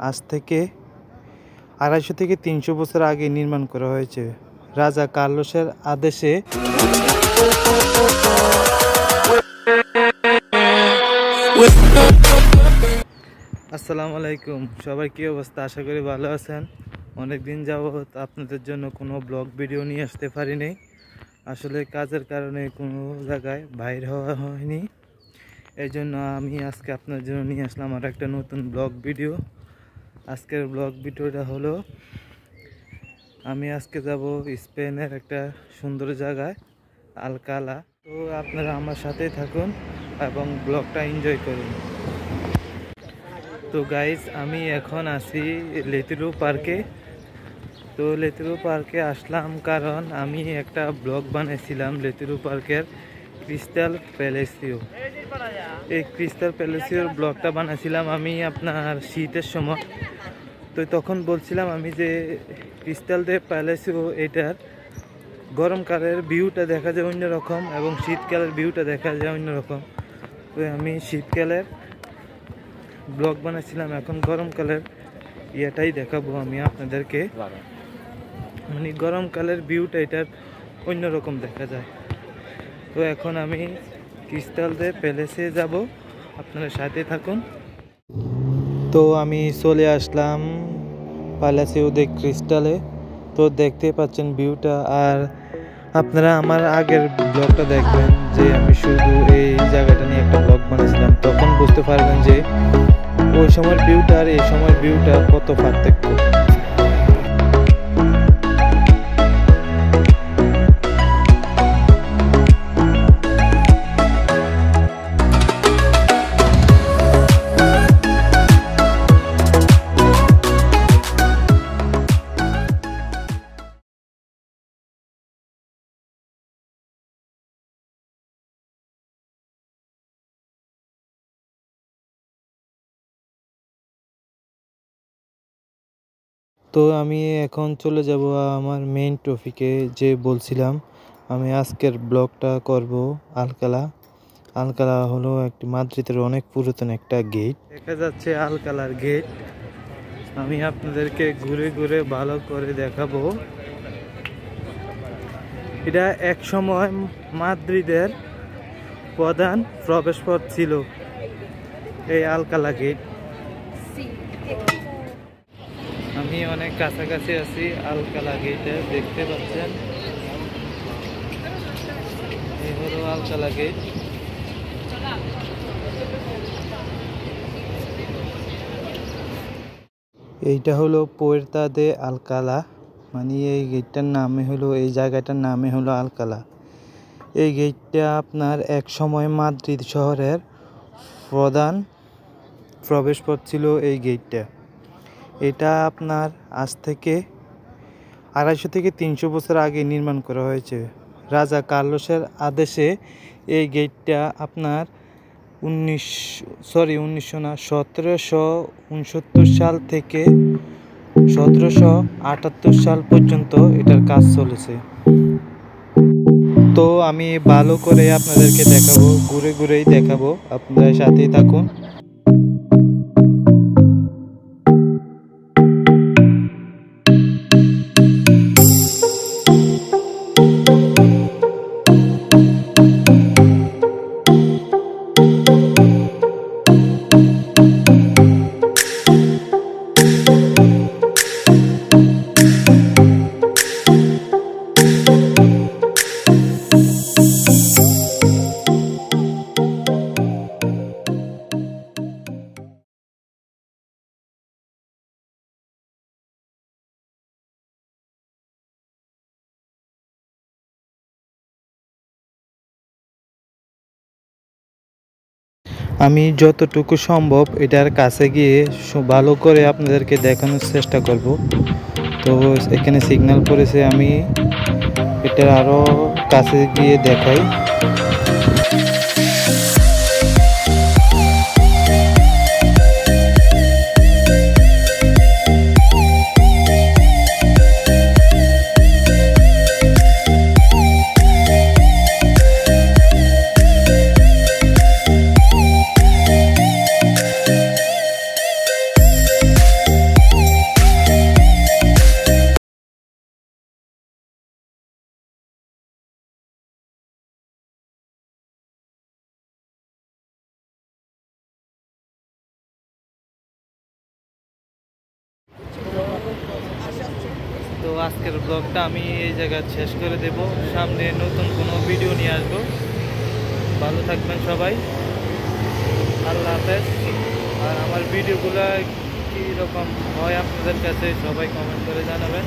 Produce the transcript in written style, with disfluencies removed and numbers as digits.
আজ থেকে 250 থেকে 300 বছর আগে নির্মাণ করা হয়েছে রাজা কার্লোসের আদেশে। আসসালামু আলাইকুম, সবার কি অবস্থা? আশা করি ভালো আছেন। অনেকদিন যাবত আপনাদের জন্য কোনো ব্লগ ভিডিও নিয়ে আসতে পারিনি, আসলে কাজের কারণে কোনো জায়গায় বাইর হওয়া হয়নি। এই জন্য আমি আজকে আপনার জন্য নিয়ে আসলাম আর একটা নতুন ব্লগ ভিডিও। আজকের ব্লগ ভিডিওটা হলো আমি আজকে যাব স্পেনের একটা সুন্দর জায়গায় আলকালা। তো আপনারা আমার সাথেই থাকুন এবং ব্লগটা এনজয় করুন। তো গাইজ, আমি এখন আছি লেতিরু পার্কে। তো লেতিরু পার্কে আসলাম কারণ আমি একটা ব্লগ বানাইছিলাম লেতিরু পার্কের ক্রিস্টাল প্যালেসিও। এই ক্রিস্টাল প্যালেসিওর ব্লগটা বানাইছিলাম আমি আপনার শীতের সময়। তো তখন বলছিলাম আমি যে ক্রিস্টাল দে প্যালেসিও এটার গরমকালের ভিউটা দেখা যায় অন্যরকম এবং শীতকালের ভিউটা দেখা যায় অন্যরকম। তো আমি শীতকালের ব্লগ বানাইছিলাম, এখন গরমকালের ইয়েটাই দেখাবো আমি আপনাদেরকে। মানে গরমকালের ভিউটা এটার অন্যরকম দেখা যায়। তো এখন আমি ক্রিস্টাল দে প্যালেসে যাব, আপনারা সাথে থাকুন। তো আমি চলে আসলাম প্যালেসিও দে ক্রিস্টালে। তো দেখতে পাচ্ছেন ভিউটা, আর আপনারা আমার আগের ব্লগটা দেখবেন যে আমি শুধু এই জায়গাটা নিয়ে একটা ব্লগ বানিয়েছিলাম, তখন বুঝতে পারবেন যে ওই সময়ের ভিউটা আর এই সময়ের ভিউটা কত পার্থক্য। তো আমি এখন চলে যাব আমার মেইন টপিকে, যে বলছিলাম আমি আজকের ব্লগটা করব আলকালা। আলকালা হলো একটি মাদ্রিদের অনেক পুরাতন একটা গেট। দেখা যাচ্ছে আলকালার গেট, আমি আপনাদেরকে ঘুরে ঘুরে ভালো করে দেখাবো। এটা এক সময় মাদ্রিদের প্রধান প্রবেশপথ ছিল এই আলকালা গেট। আমি অনেক কাছাকাছি আছি আলকালা গেটে, দেখতে পাচ্ছেন এই হলো আলকালা গেট। এইটা হলো পুয়ের্তা দে আলকালা, মানে এই গেটটার নামে হলো, এই জায়গাটার নামে হলো আলকালা। এই গেটটা আপনার এক সময় মাদ্রিদ শহরের প্রধান প্রবেশপথ ছিল এই গেটটা। এটা আপনার আজ থেকে 250 থেকে 300 বছর আগে নির্মাণ করা হয়েছে রাজা কার্লোসের আদেশে। এই গেটটা আপনার 1769 সাল থেকে 1778 সাল পর্যন্ত এটার কাজ চলেছে। তো আমি ভালো করে আপনাদেরকে দেখাবো, ঘুরে ঘুরেই দেখাবো, আপনারা সাথেই থাকুন। আমি যতটুকু সম্ভব এটার কাছে গিয়ে ভালো করে আপনাদেরকে দেখানোর চেষ্টা করব। তো এখানে সিগন্যাল পড়েছে, আমি এটার আরও কাছে গিয়ে দেখাই। আজকের ব্লগটা আমি এই জায়গায় শেষ করে দেব। সামনে নতুন কোনো ভিডিও নিয়ে আসবো। ভালো থাকবেন সবাই, আল্লাহ হাফেজ। আর আমার ভিডিওগুলো কীরকম হয় আপনাদের কাছে সবাই কমেন্ট করে জানাবেন।